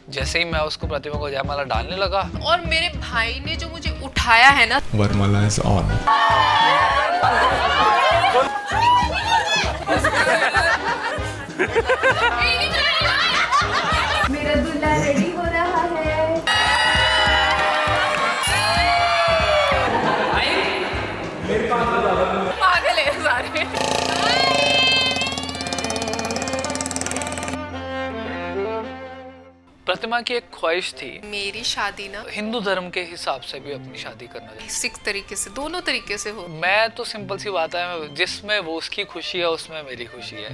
जैसे ही मैं उसको प्रतिमा को जयमाला डालने लगा, और मेरे भाई ने जो मुझे उठाया है ना, वरमाला इज ऑन। मेरा दूल्हा रेडी हो रहा है। पागल है सारे। प्रतिमा की एक ख्वाहिश थी मेरी शादी ना हिंदू धर्म के हिसाब से भी अपनी शादी करना चाहिए। सिख तरीके से, दोनों तरीके से हो। मैं तो सिंपल सी बात है, जिसमें वो उसकी खुशी है उसमें मेरी खुशी है।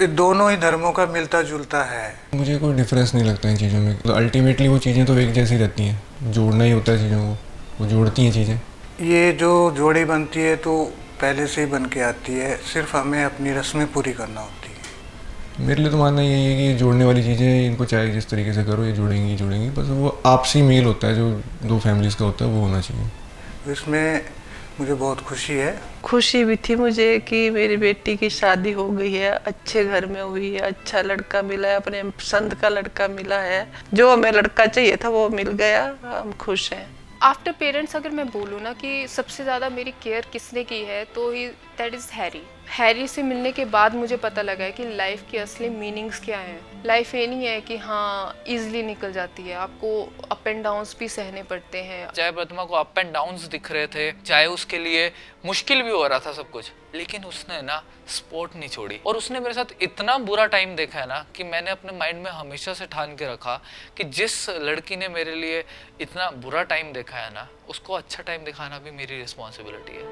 दोनों ही धर्मों का मिलता जुलता है। मुझे कोई डिफरेंस नहीं लगता इन चीज़ों में। तो अल्टीमेटली वो चीज़ें तो एक जैसी रहती हैं, जोड़ना ही होता है चीज़ों को, वो जोड़ती हैं चीज़ें। ये जो जोड़ी बनती है तो पहले से ही बन के आती है, सिर्फ हमें अपनी रस्में पूरी करना होती है। मेरे लिए तो मानना यही है कि ये जोड़ने वाली चीज़ें, इनको चाहे जिस तरीके से करो ये जुड़ेंगी जुड़ेंगी, बस वो आपसी मेल होता है जो दो फैमिलीज़ का होता है, वो होना चाहिए। इसमें मुझे बहुत खुशी है। खुशी भी थी मुझे कि मेरी बेटी की शादी हो गई है, अच्छे घर में हुई है, अच्छा लड़का मिला है, अपने पसंद का लड़का मिला है, जो हमें लड़का चाहिए था वो मिल गया, हम खुश हैं। आफ्टर पेरेंट्स अगर मैं बोलूँ ना कि सबसे ज़्यादा मेरी केयर किसने की है, तो ही दैट इज़ हैरी। हैरी से मिलने के बाद मुझे पता लगा है कि लाइफ की असली मीनिंग्स क्या हैं। लाइफ ये नहीं है कि हाँ इजीली निकल जाती है, आपको अप एंड डाउन्स भी सहने पड़ते हैं। चाहे प्रतिमा को अप एंड डाउन्स दिख रहे थे, चाहे उसके लिए मुश्किल भी हो रहा था सब कुछ, लेकिन उसने ना सपोर्ट नहीं छोड़ी। और उसने मेरे साथ इतना बुरा टाइम देखा है ना कि मैंने अपने माइंड में हमेशा से ठान के रखा कि जिस लड़की ने मेरे लिए इतना बुरा टाइम देखा है ना, उसको अच्छा टाइम दिखाना भी मेरी रिस्पॉन्सिबिलिटी है।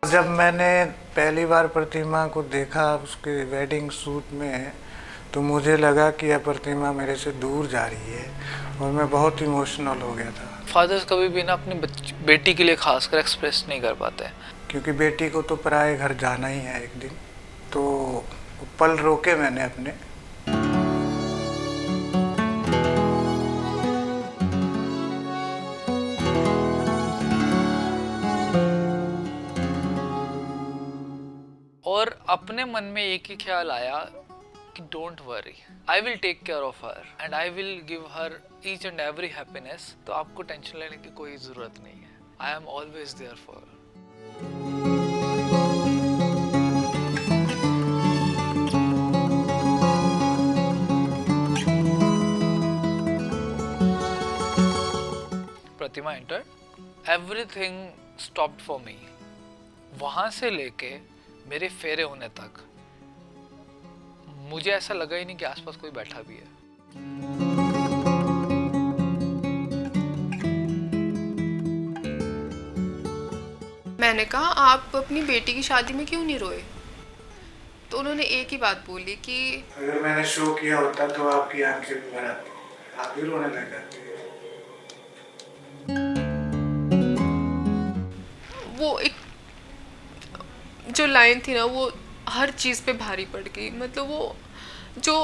जब मैंने पहली बार प्रतिमा को देखा उसके वेडिंग सूट में, तो मुझे लगा कि यह प्रतिमा मेरे से दूर जा रही है और मैं बहुत इमोशनल हो गया था। फादर्स कभी भी ना अपनी बेटी के लिए खासकर एक्सप्रेस नहीं कर पाते हैं, क्योंकि बेटी को तो पराए घर जाना ही है एक दिन। तो पल रोके मैंने अपने। और अपने मन में एक ही ख्याल आया कि don't worry, I will take care of her and I will give her each and every happiness. तो आपको टेंशन लेने की कोई ज़रूरत नहीं है, I am always there for. Pratima enter, everything stopped for me. वहां से लेके मेरे फेरे होने तक मुझे ऐसा लगा ही नहीं कि आसपास कोई बैठा भी है। मैंने कहा आप अपनी बेटी की शादी में क्यों नहीं रोए? तो उन्होंने एक ही बात बोली कि अगर मैंने शो किया होता तो आपकी आंखें भी भर आती, आप भी रोने लग जाते। वो एक जो लाइन थी ना, वो हर चीज़ पे भारी पड़ गई। मतलब वो जो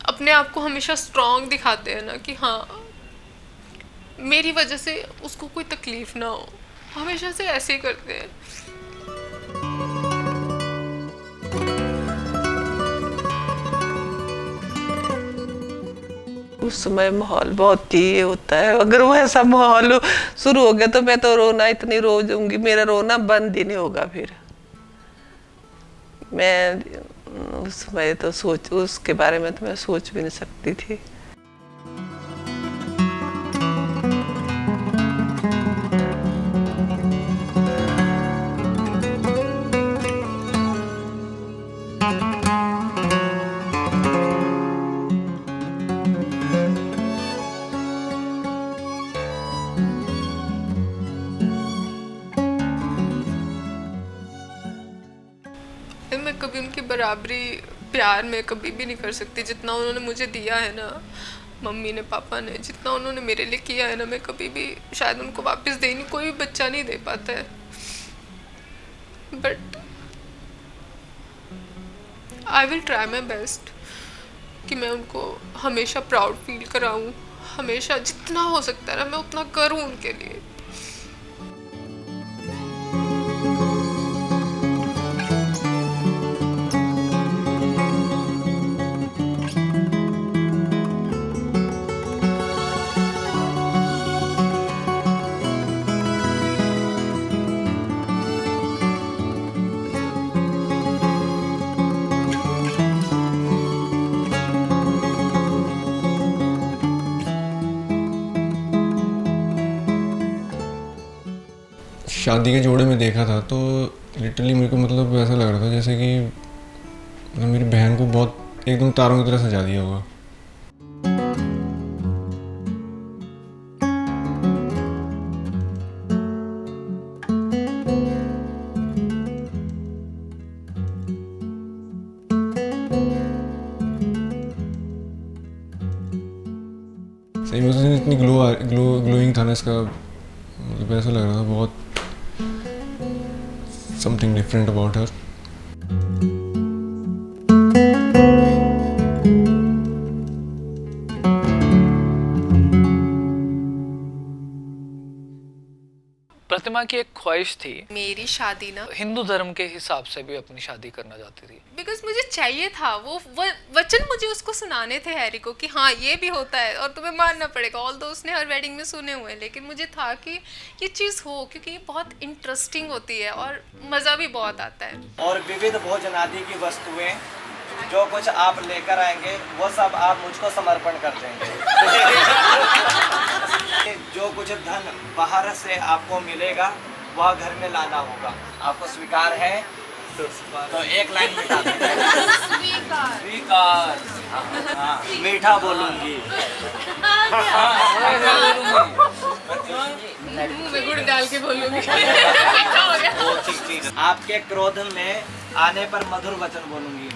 अपने आप को हमेशा स्ट्रांग दिखाते हैं ना कि हाँ मेरी वजह से उसको कोई तकलीफ ना हो, हमेशा से ऐसे ही करते हैं। उस समय माहौल बहुत ही ये होता है, अगर वो ऐसा माहौल शुरू हो गया तो मैं तो रोना इतनी रो जाऊंगी, मेरा रोना बंद ही नहीं होगा। फिर मैं उस समय तो उसके बारे में तो मैं सोच भी नहीं सकती थी। मैं कभी उनकी बराबरी प्यार में कभी भी नहीं कर सकती। जितना उन्होंने मुझे दिया है ना, मम्मी ने पापा ने जितना उन्होंने मेरे लिए किया है ना, मैं कभी भी शायद उनको वापस दे नहीं, कोई भी बच्चा नहीं दे पाता है। But I will try my best कि मैं उनको हमेशा प्राउड फील कराऊं, हमेशा जितना हो सकता है ना मैं उतना करूं उनके लिए। शादी के जोड़े में देखा था तो लिटरली मेरे को मतलब ऐसा लग रहा था जैसे कि मतलब मेरी बहन को बहुत एकदम तारों की तरह सजा दिया होगा। सही में उस दिन इतनी ग्लोइंग था ना इसका, मतलब ऐसा लग रहा था बहुत something different about her. प्रतिमा की एक ख्वाहिश थी, मेरी शादी ना हिंदू धर्म के हिसाब से भी अपनी शादी करना चाहती थी। बिकॉज मुझे चाहिए था वो वचन मुझे उसको सुनाने थे हैरी को कि हाँ ये भी होता है और तुम्हें मानना पड़ेगा। ऑल दो उसने हर वेडिंग में सुने हुए हैं, लेकिन मुझे था कि ये चीज़ हो, क्योंकि ये बहुत इंटरेस्टिंग होती है और मज़ा भी बहुत आता है। और विविध भोजन आदि की वस्तुएं जो कुछ आप लेकर आएंगे वो सब आप मुझको समर्पण कर देंगे। जो कुछ धन बाहर से आपको मिलेगा वह घर में लाना होगा। आपको स्वीकार है? तो एक लाइन मिटा देंगे। स्वीकार। हाँ, मीठा बोलूंगी। मुंह में गुड़ डाल के बोलूंगी। आपके क्रोध में आने पर मधुर वचन बोलूंगी।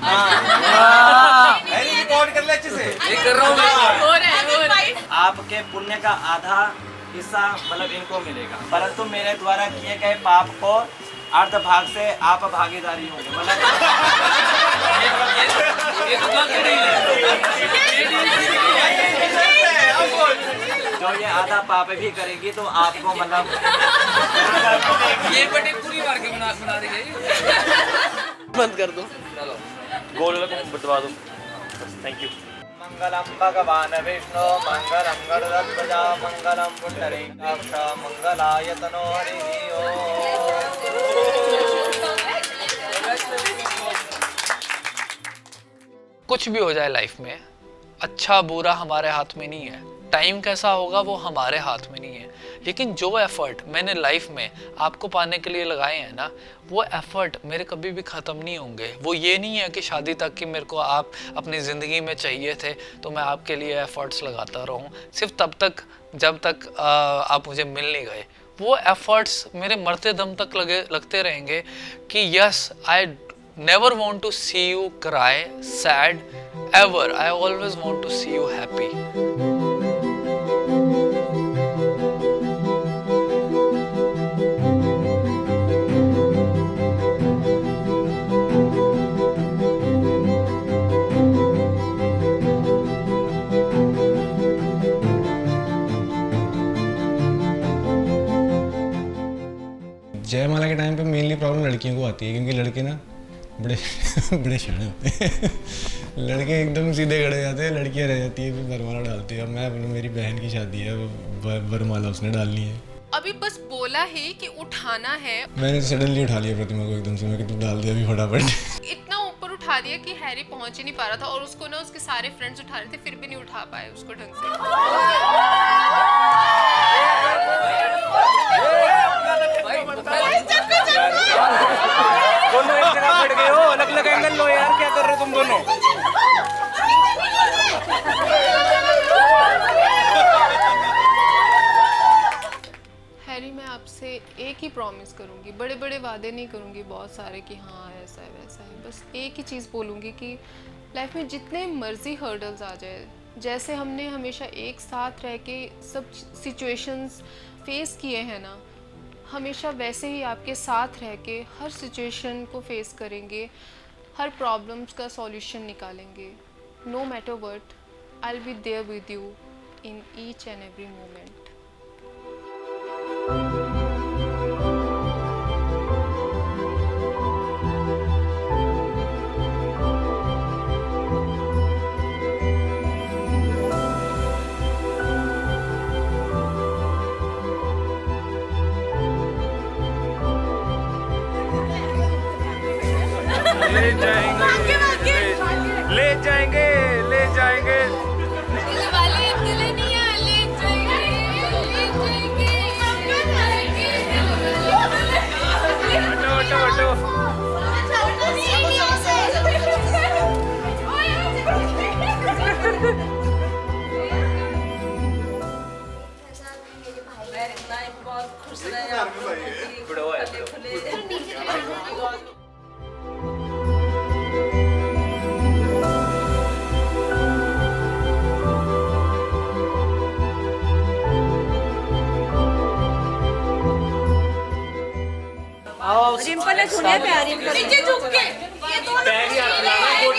रिकॉर्ड कर ले अच्छे से। हो रहा है। आपके पुण्य का आधा हिस्सा मतलब इनको मिलेगा, परंतु मेरे द्वारा किए गए पाप को अर्ध भाग से आप भागीदारी होंगे। मतलब जो ये आधा पाप भी करेगी तो आपको मतलब ये बटे पूरी मार के बना रही है। बंद कर दो, गोल बटवा दो। Thank you. मंगलम भगवान विष्णु मंगलम गरुड़ध्वजा मंगलम पुंडरीकाक्ष मंगलाय तनो हरिः ओम्। कुछ भी हो जाए लाइफ में, अच्छा बुरा हमारे हाथ में नहीं है, टाइम कैसा होगा वो हमारे हाथ में नहीं है, लेकिन जो एफर्ट मैंने लाइफ में आपको पाने के लिए लगाए हैं ना, वो एफर्ट मेरे कभी भी ख़त्म नहीं होंगे। वो ये नहीं है कि शादी तक कि मेरे को आप अपनी ज़िंदगी में चाहिए थे तो मैं आपके लिए एफर्ट्स लगाता रहूं, सिर्फ तब तक जब तक आप मुझे मिल नहीं गए। वो एफर्ट्स मेरे मरते दम तक लगते रहेंगे कि yes, I never want to see you cry sad ever. I always want to see you happy. जयमाला के टाइम पे मेनली प्रॉब्लम लड़कियों को आती है, क्योंकि लड़के ना बड़े बड़े शाणे होते हैं। लड़के एकदम सीधे खड़े जाते हैं, लड़कियां रह जाती है, फिर वरमाला डालती है। अब मैं मेरी बहन की शादी है, वरमाला उसने डालनी है। अभी बस बोला ही कि उठाना है, मैंने सडनली उठा लिया प्रतिमा को एकदम से, मैं कि तू डाल दे अभी फटाफट। इतना ऊपर उठा दिया कि हैरी पहुंच ही नहीं पा रहा था और उसको ना उसके सारे फ्रेंड्स उठा रहे थे, फिर भी नहीं उठा पाए उसको ढंग से। दोनों एक जगह खड़ गए हो, अलग अलग एंगल लो यार, क्या कर रहे हो तुम दोनों? हैरी, मैं आपसे एक ही प्रॉमिस करूंगी, बड़े बड़े वादे नहीं करूंगी बहुत सारे कि हाँ ऐसा है वैसा है, बस एक ही चीज़ बोलूंगी कि लाइफ में जितने मर्जी हर्डल्स आ जाए, जैसे हमने हमेशा एक साथ रह के सब सिचुएशंस फेस किए हैं ना, हमेशा वैसे ही आपके साथ रह के हर सिचुएशन को फेस करेंगे, हर प्रॉब्लम्स का सॉल्यूशन निकालेंगे। no matter what, I'll be there with you in each and every moment. ले जाएंगे, ले जाएंगे, ले जाएंगे। हटो, हटो, हटो। बहुत खुश रहे बुढ़वा है। रिंपल ने सुने प्यारी नीचे झुक के ये पैर ही हाथ मिलाना, वो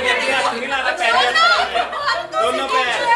पैर ही हाथ मिलाना, पैर ही हाथ मिलाना, दोनों पैर।